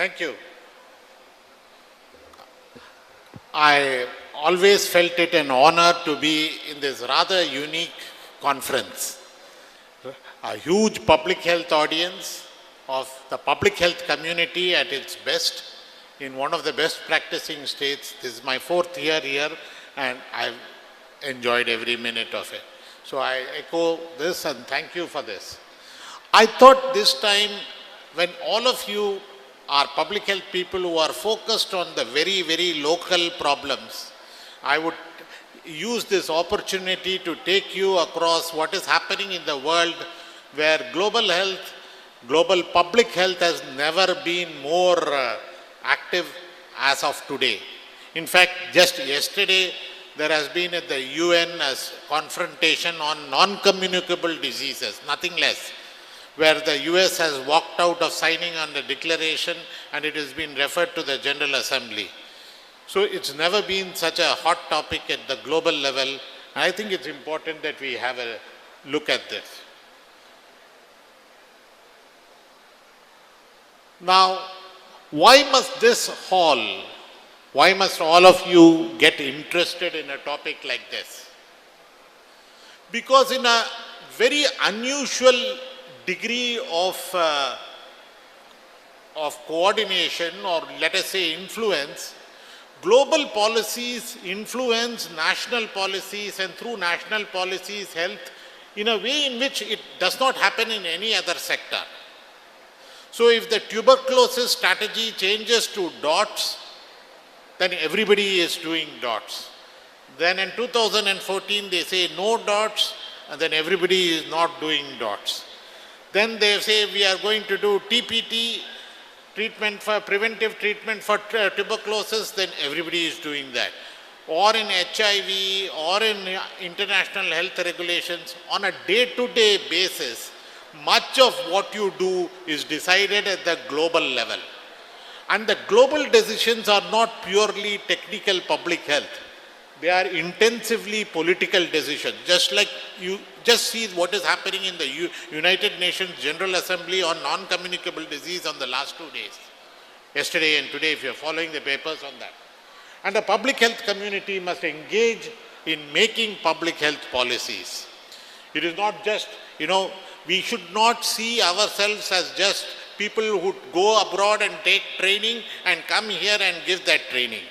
Thank you. I always felt it an honor to be in this rather unique conference. A huge public health audience of the public health community at its best in one of the best practicing states. This is my 4th year here and I've enjoyed every minute of it. So I echo this and thank you for this. I thought this time when all of you are public health people who are focused on the very, very local problems, I would use this opportunity to take you across what is happening in the world where global health, global public health has never been more active as of today. In fact, just yesterday, there has been at the UN a confrontation on non-communicable diseases, nothing less, where the US has walked out of signing on the declaration and it has been referred to the General Assembly. So it's never been such a hot topic at the global level, and I think it's important that we have a look at this. Now, why must all of you get interested in a topic like this? Because in a very unusual degree of coordination, or let us say influence, global policies influence national policies, and through national policies health in a way in which it does not happen in any other sector. So if the tuberculosis strategy changes to dots, then everybody is doing dots. Then in 2014 they say no dots, and then everybody is not doing dots. Then they say we are going to do TPT, preventive treatment for tuberculosis, then everybody is doing that. Or in HIV, or in international health regulations, on a day-to-day basis, much of what you do is decided at the global level. And the global decisions are not purely technical public health. They are intensively political decisions. Just like you just see what is happening in the United Nations General Assembly on non-communicable disease on the last 2 days. Yesterday and today, if you are following the papers on that. And the public health community must engage in making public health policies. It is not just, we should not see ourselves as just people who go abroad and take training and come here and give that training.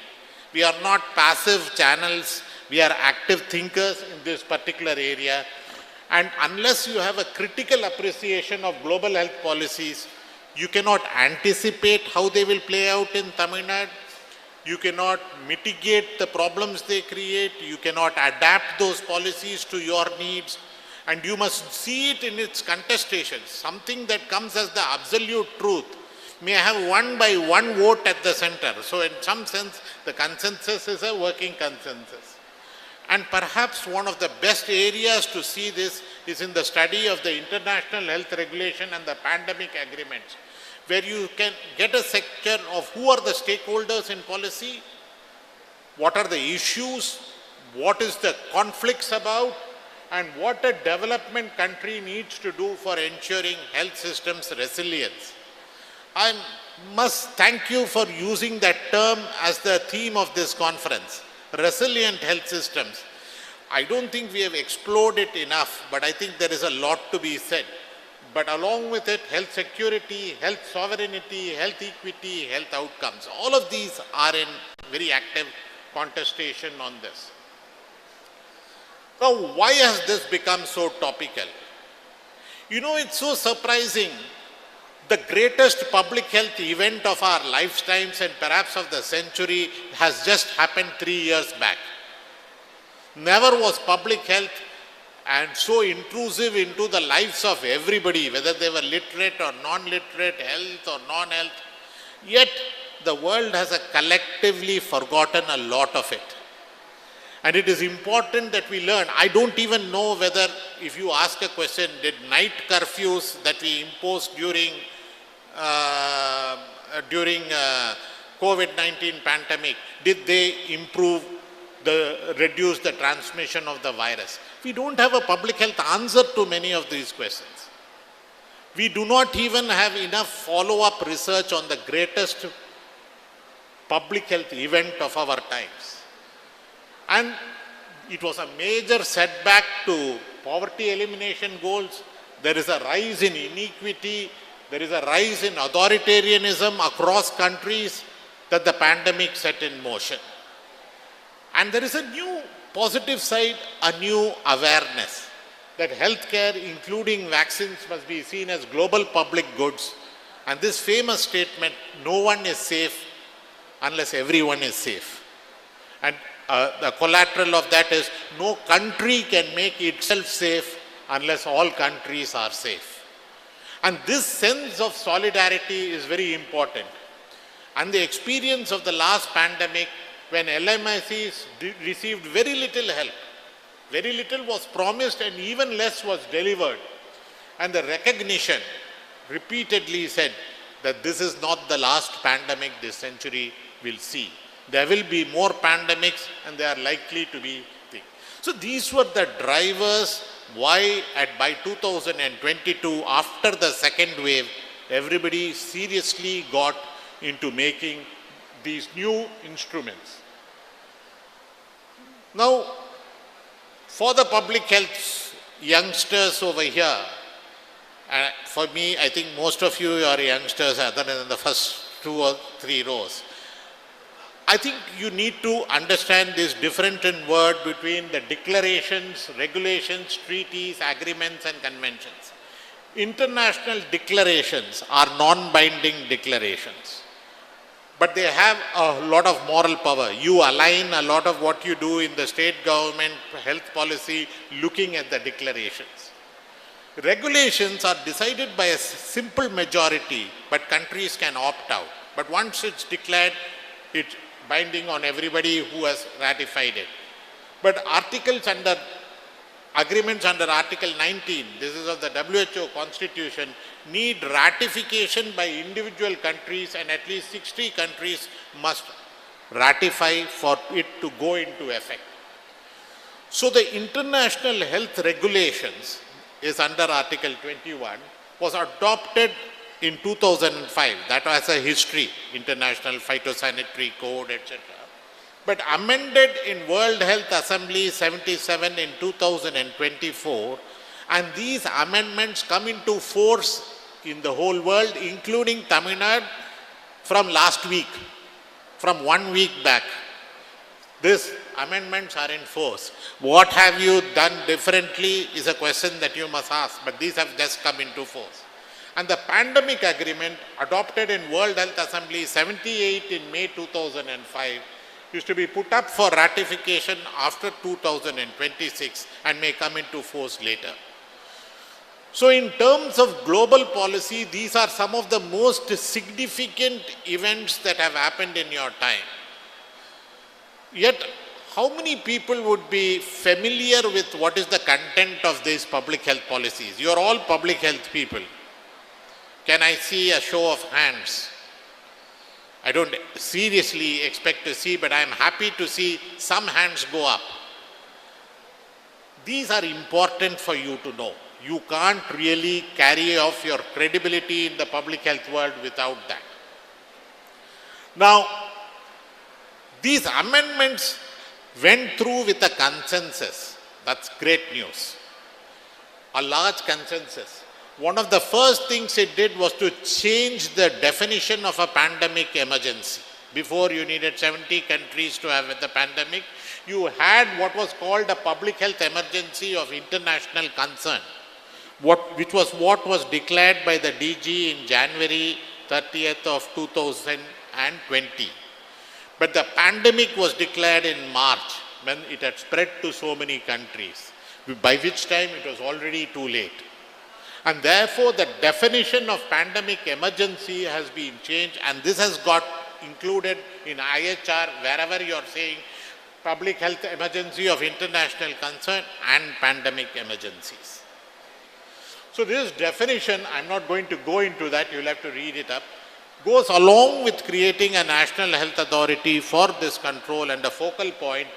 We are not passive channels, we are active thinkers in this particular area. And unless you have a critical appreciation of global health policies, you cannot anticipate how they will play out in Tamil Nadu. You cannot mitigate the problems they create. You cannot adapt those policies to your needs. And you must see it in its contestations. Something that comes as the absolute truth may have won by 1 vote at the center. So in some sense, the consensus is a working consensus. And perhaps one of the best areas to see this is in the study of the international health regulation and the pandemic agreements, where you can get a sector of who are the stakeholders in policy, what are the issues, what is the conflicts about, and what a development country needs to do for ensuring health systems resilience. I must thank you for using that term as the theme of this conference, resilient health systems. I don't think we have explored it enough, but I think there is a lot to be said. But along with it, health security, health sovereignty, health equity, health outcomes, all of these are in very active contestation on this. Now, why has this become so topical? It's so surprising. The greatest public health event of our lifetimes and perhaps of the century has just happened 3 years back. Never was public health and so intrusive into the lives of everybody, whether they were literate or non-literate, health or non-health. Yet, the world has collectively forgotten a lot of it. And it is important that we learn. I don't even know whether, if you ask a question, did night curfews that we imposed during COVID-19 pandemic, did they reduce the transmission of the virus? We don't have a public health answer to many of these questions. We do not even have enough follow-up research on the greatest public health event of our times. And it was a major setback to poverty elimination goals. There is a rise in inequity. There is a rise in authoritarianism across countries that the pandemic set in motion. And there is a new positive side, a new awareness that healthcare, including vaccines, must be seen as global public goods. And this famous statement, no one is safe unless everyone is safe. And the collateral of that is no country can make itself safe unless all countries are safe. And this sense of solidarity is very important. And the experience of the last pandemic, when LMICs received very little help, very little was promised and even less was delivered. And the recognition repeatedly said that this is not the last pandemic this century will see. There will be more pandemics and they are likely to be things. So these were the drivers why by 2022, after the second wave, everybody seriously got into making these new instruments. Now, for the public health youngsters over here, for me, I think most of you are youngsters other than the first 2 or 3 rows. I think you need to understand this difference in word between the declarations, regulations, treaties, agreements and conventions. International declarations are non-binding declarations, but they have a lot of moral power. You align a lot of what you do in the state government health policy looking at the declarations. Regulations are decided by a simple majority, but countries can opt out. But once it's declared, it's binding on everybody who has ratified it. But agreements under Article 19, this is of the WHO Constitution, need ratification by individual countries, and at least 60 countries must ratify for it to go into effect. So the international health regulations is under Article 21, was adopted in 2005. That was a history, International Phytosanitary Code, etc. But amended in World Health Assembly 77 in 2024, and these amendments come into force in the whole world, including Tamil Nadu, from last week, from 1 week back. These amendments are in force. What have you done differently is a question that you must ask, but these have just come into force. And the pandemic agreement adopted in World Health Assembly 78 in May 2005 is to be put up for ratification after 2026 and may come into force later. So in terms of global policy, these are some of the most significant events that have happened in your time. Yet, how many people would be familiar with what is the content of these public health policies? You are all public health people. Can I see a show of hands? I don't seriously expect to see, but I am happy to see some hands go up. These are important for you to know. You can't really carry off your credibility in the public health world without that. Now, these amendments went through with a consensus. That's great news. A large consensus. One of the first things it did was to change the definition of a pandemic emergency. Before, you needed 70 countries to have the pandemic. You had what was called a public health emergency of international concern, which was what was declared by the DG in January 30th of 2020. But the pandemic was declared in March when it had spread to so many countries, by which time it was already too late. And therefore, the definition of pandemic emergency has been changed, and this has got included in IHR wherever you are saying public health emergency of international concern and pandemic emergencies. So this definition, I'm not going to go into that, you'll have to read it up, goes along with creating a national health authority for this control, and a focal point,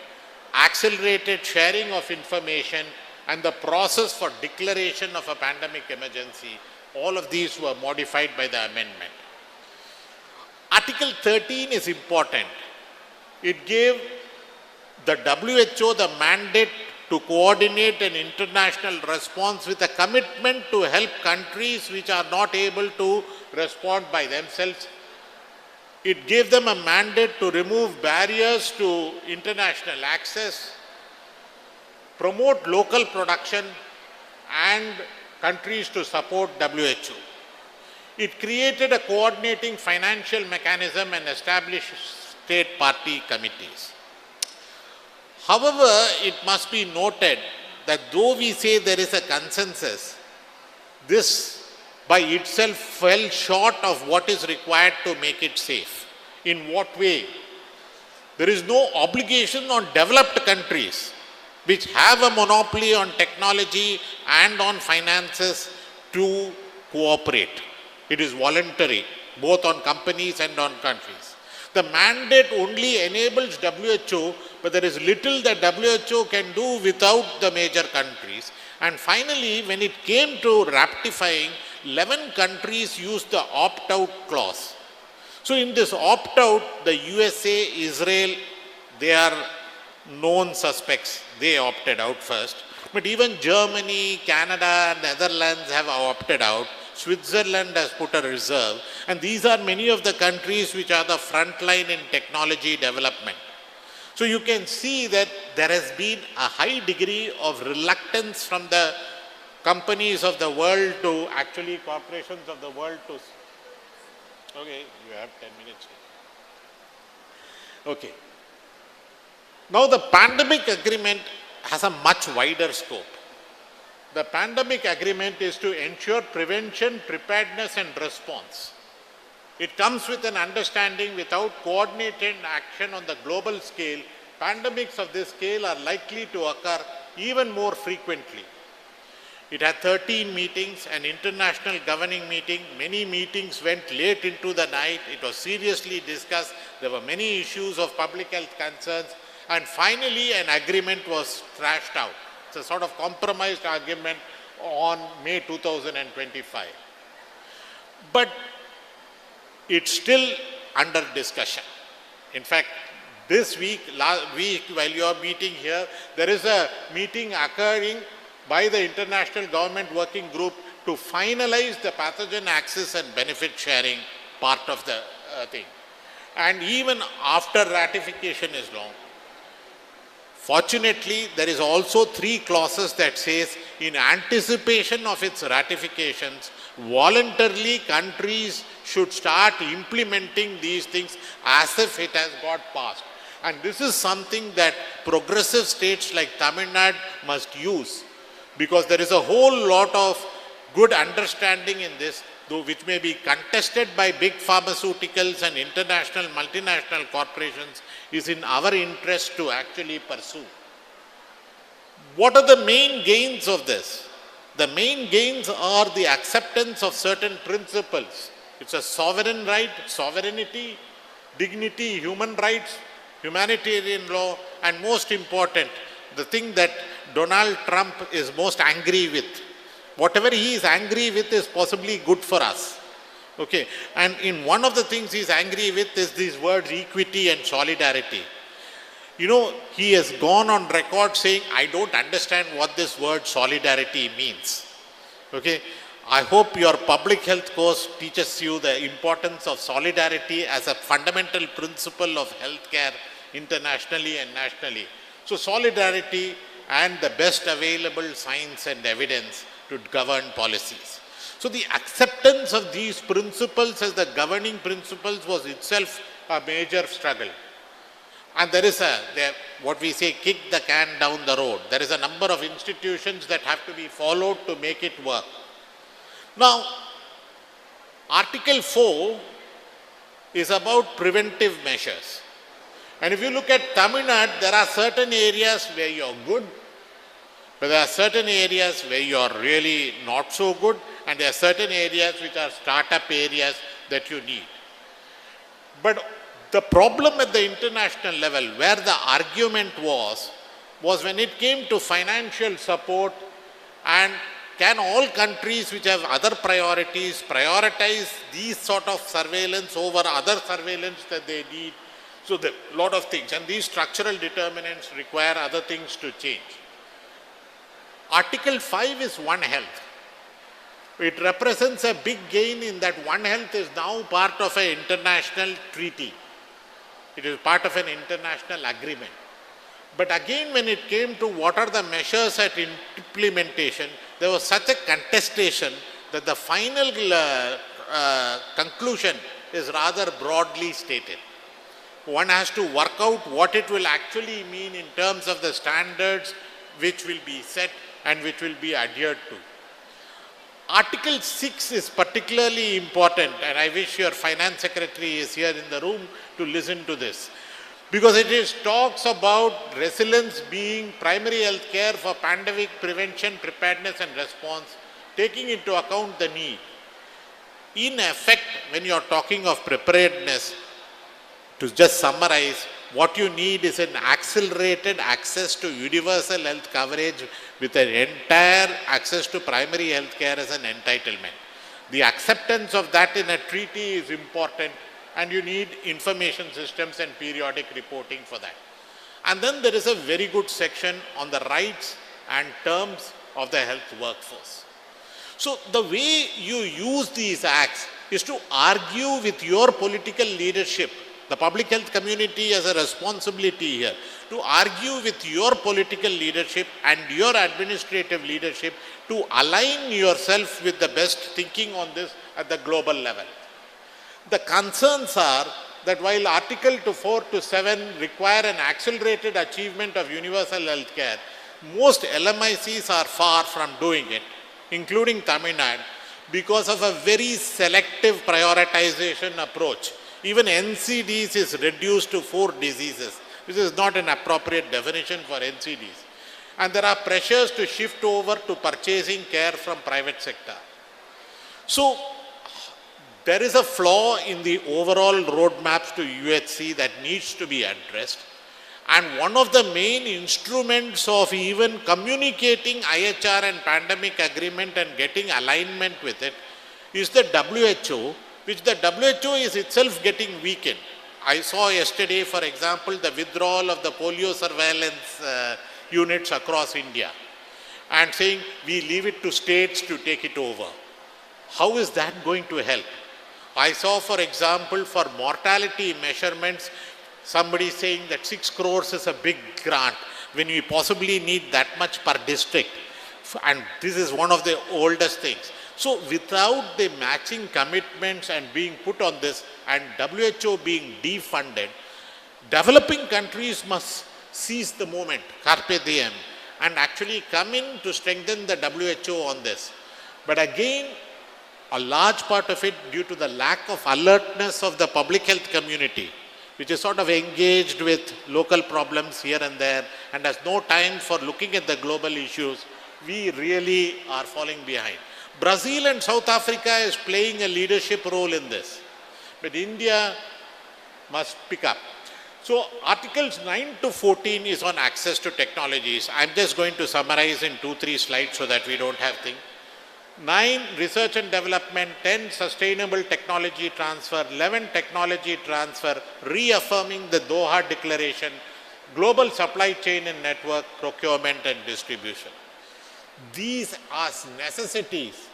accelerated sharing of information, and the process for declaration of a pandemic emergency All of these were modified by the amendment. Article 13 is important. It gave the WHO the mandate to coordinate an international response with a commitment to help countries which are not able to respond by themselves. It gave them a mandate to remove barriers to international access, promote local production, and countries to support WHO. It created a coordinating financial mechanism and established state party committees. However, it must be noted that though we say there is a consensus, this by itself fell short of what is required to make it safe. In what way? There is no obligation on developed countries which have a monopoly on technology and on finances to cooperate. It is voluntary, both on companies and on countries. The mandate only enables WHO, but there is little that WHO can do without the major countries. And finally, when it came to ratifying, 11 countries used the opt-out clause. So in this opt-out, the USA, Israel, they are known suspects. They opted out first. But even Germany, Canada, Netherlands have opted out. Switzerland has put a reserve. And these are many of the countries which are the front line in technology development. So you can see that there has been a high degree of reluctance from the companies of the world to actually corporations of the world to. Okay, you have 10 minutes. Okay. Now the pandemic agreement has a much wider scope. The pandemic agreement is to ensure prevention, preparedness and response. It comes with an understanding without coordinated action on the global scale, pandemics of this scale are likely to occur even more frequently. It had 13 meetings, an international governing meeting. Many meetings went late into the night. It was seriously discussed. There were many issues of public health concerns. And finally, an agreement was thrashed out. It's a sort of compromised argument on May 2025. But it's still under discussion. In fact, this week, last week, while you are meeting here, there is a meeting occurring by the International Government Working Group to finalize the pathogen access and benefit sharing part of the thing. And even after ratification is long, fortunately, there is also 3 clauses that says in anticipation of its ratifications, voluntarily countries should start implementing these things as if it has got passed. And this is something that progressive states like Tamil Nadu must use, because there is a whole lot of good understanding in this, though which may be contested by big pharmaceuticals and international multinational corporations, is in our interest to actually pursue. What are the main gains of this? The main gains are the acceptance of certain principles. It's a sovereign right, sovereignty, dignity, human rights, humanitarian law, and most important, the thing that Donald Trump is most angry with. Whatever he is angry with is possibly good for us. Okay, and in one of the things he is angry with is these words equity and solidarity. You know, he has gone on record saying, I don't understand what this word solidarity means. Okay, I hope your public health course teaches you the importance of solidarity as a fundamental principle of healthcare internationally and nationally. So solidarity and the best available science and evidence to govern policies. So the acceptance of these principles as the governing principles was itself a major struggle. And there is what we say, kick the can down the road. There is a number of institutions that have to be followed to make it work. Now, Article 4 is about preventive measures. And if you look at Tamil Nadu, there are certain areas where you're good, but there are certain areas where you're really not so good, and there are certain areas which are startup areas that you need. But the problem at the international level, where the argument was when it came to financial support and can all countries which have other priorities prioritize these sort of surveillance over other surveillance that they need? So there are a lot of things, and these structural determinants require other things to change. Article 5 is One Health. It represents a big gain in that One Health is now part of an international treaty. It is part of an international agreement. But again, when it came to what are the measures at implementation, there was such a contestation that the final conclusion is rather broadly stated. One has to work out what it will actually mean in terms of the standards which will be set and which will be adhered to. Article 6 is particularly important, and I wish your finance secretary is here in the room to listen to this, because it talks about resilience being primary health care for pandemic prevention, preparedness and response, taking into account the need. In effect, when you are talking of preparedness, to just summarize, what you need is an accelerated access to universal health coverage with an entire access to primary health care as an entitlement. The acceptance of that in a treaty is important, and you need information systems and periodic reporting for that. And then there is a very good section on the rights and terms of the health workforce. So the way you use these acts is to argue with your political leadership. The public health community has a responsibility here to argue with your political leadership and your administrative leadership to align yourself with the best thinking on this at the global level. The concerns are that while Article 4 to 7 require an accelerated achievement of universal health care, most LMICs are far from doing it, including Tamil Nadu, because of a very selective prioritization approach. Even NCDs is reduced to 4 diseases, which is not an appropriate definition for NCDs. And there are pressures to shift over to purchasing care from private sector. So there is a flaw in the overall roadmaps to UHC that needs to be addressed. And one of the main instruments of even communicating IHR and pandemic agreement and getting alignment with it is the WHO, which the WHO is itself getting weakened. I saw yesterday, for example, the withdrawal of the polio surveillance units across India and saying we leave it to states to take it over. How is that going to help? I saw, for example, for mortality measurements, somebody saying that 6 crores is a big grant when we possibly need that much per district. And this is one of the oldest things. So without the matching commitments and being put on this and WHO being defunded, developing countries must seize the moment, carpe diem, and actually come in to strengthen the WHO on this. But again, a large part of it due to the lack of alertness of the public health community, which is sort of engaged with local problems here and there and has no time for looking at the global issues, we really are falling behind. Brazil and South Africa is playing a leadership role in this, but India must pick up. So Articles 9 to 14 is on access to technologies. I'm just going to summarize in 2-3 slides so that we don't have things. 9, research and development. 10, sustainable technology transfer. 11, technology transfer, reaffirming the Doha Declaration, global supply chain and network, procurement and distribution. These are necessities,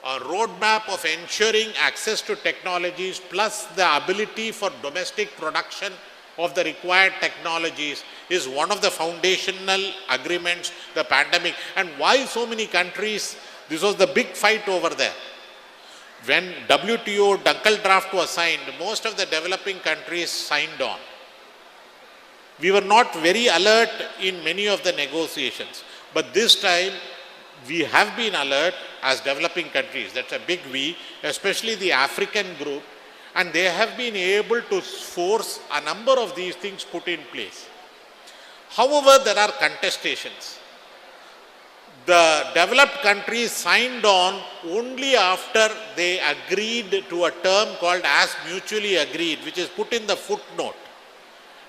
a roadmap of ensuring access to technologies plus the ability for domestic production of the required technologies is one of the foundational agreements, the pandemic. And why so many countries, this was the big fight over there. When WTO Dunkel draft was signed, most of the developing countries signed on. We were not very alert in many of the negotiations. But this time, we have been alert as developing countries. That's a big we, especially the African group. And they have been able to force a number of these things put in place. However, there are contestations. The developed countries signed on only after they agreed to a term called as mutually agreed, which is put in the footnote.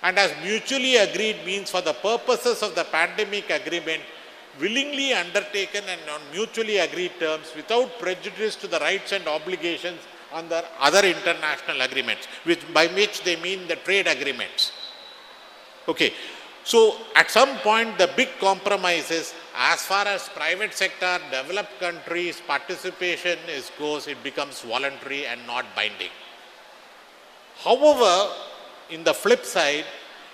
And as mutually agreed means for the purposes of the pandemic agreement, willingly undertaken and on mutually agreed terms without prejudice to the rights and obligations under other international agreements, by which they mean the trade agreements. Okay. So at some point the big compromise is, as far as private sector, developed countries participation goes, it becomes voluntary and not binding. However, in the flip side,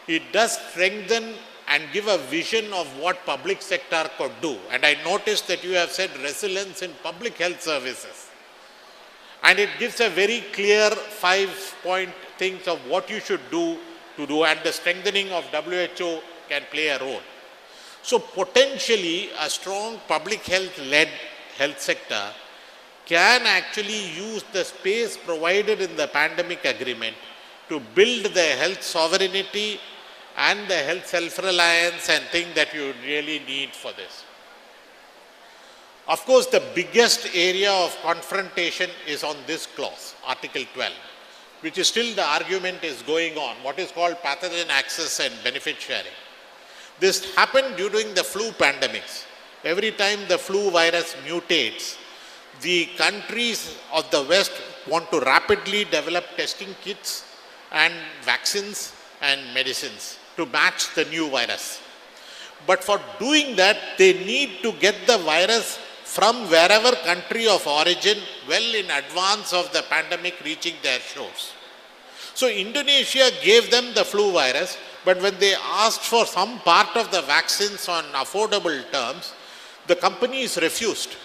it does strengthen and give a vision of what public sector could do. And I noticed that you have said resilience in public health services. And it gives a very clear 5-point things of what you should do to do, and the strengthening of WHO can play a role. So potentially a strong public health-led health sector can actually use the space provided in the pandemic agreement to build the health sovereignty and the health self-reliance and thing that you really need for this. Of course, the biggest area of confrontation is on this clause, Article 12, which is still the argument is going on, what is called pathogen access and benefit sharing. This happened during the flu pandemics. Every time the flu virus mutates, the countries of the West want to rapidly develop testing kits and vaccines and medicines to match the new virus. But for doing that, they need to get the virus from wherever country of origin well in advance of the pandemic reaching their shores. So Indonesia gave them the flu virus, but when they asked for some part of the vaccines on affordable terms, the companies refused.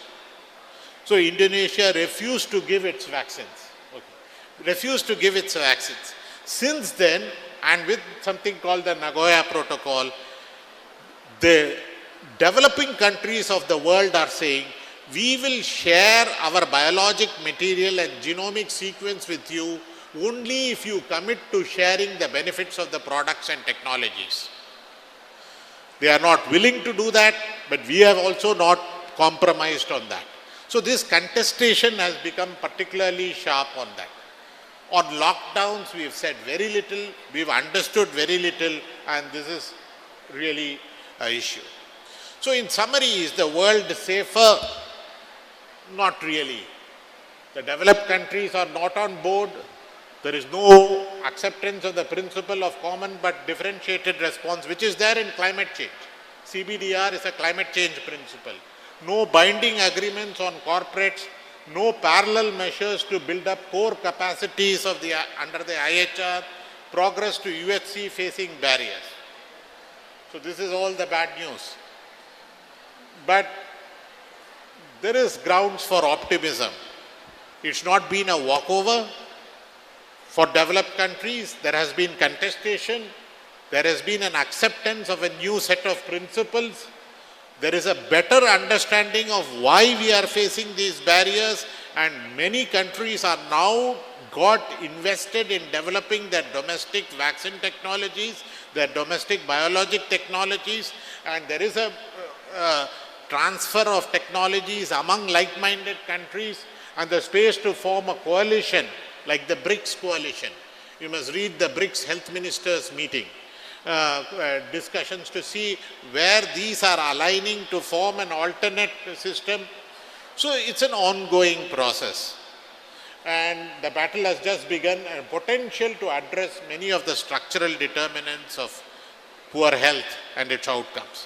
So Indonesia refused to give its vaccines. Refused to give its vaccines. Since then, and with something called the Nagoya Protocol, the developing countries of the world are saying, we will share our biologic material and genomic sequence with you only if you commit to sharing the benefits of the products and technologies. They are not willing to do that, but we have also not compromised on that. So this contestation has become particularly sharp on that. On lockdowns, we have said very little, we have understood very little, and this is really an issue. So in summary, is the world safer? Not really. The developed countries are not on board. There is no acceptance of the principle of common but differentiated response, which is there in climate change. CBDR is a climate change principle. No binding agreements on corporates, no parallel measures to build up core capacities of under the IHR, progress to UHC facing barriers. So this is all the bad news. But there is grounds for optimism. It's not been a walkover. For developed countries, there has been contestation. There has been an acceptance of a new set of principles. There is a better understanding of why we are facing these barriers, and many countries are now got invested in developing their domestic vaccine technologies, their domestic biologic technologies, and there is a transfer of technologies among like-minded countries and the space to form a coalition like the BRICS coalition. You must read the BRICS health ministers meeting. Discussions to see where these are aligning to form an alternate system. So it's an ongoing process. And the battle has just begun, and potential to address many of the structural determinants of poor health and its outcomes.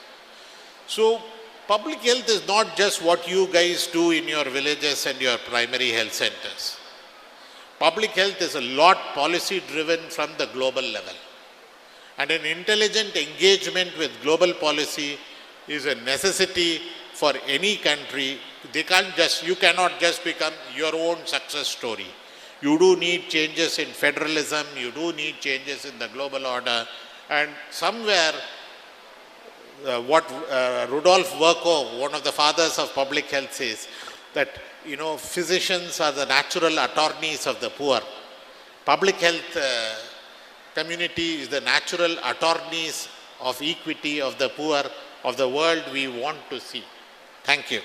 So public health is not just what you guys do in your villages and your primary health centers. Public health is a lot policy driven from the global level. And an intelligent engagement with global policy is a necessity for any country. You cannot just become your own success story. You do need changes in federalism, you do need changes in the global order, and somewhere what Rudolf Virchow, one of the fathers of public health, says that physicians are the natural attorneys of the poor. Public health community is the natural attorneys of equity of the poor, of the world we want to see. Thank you.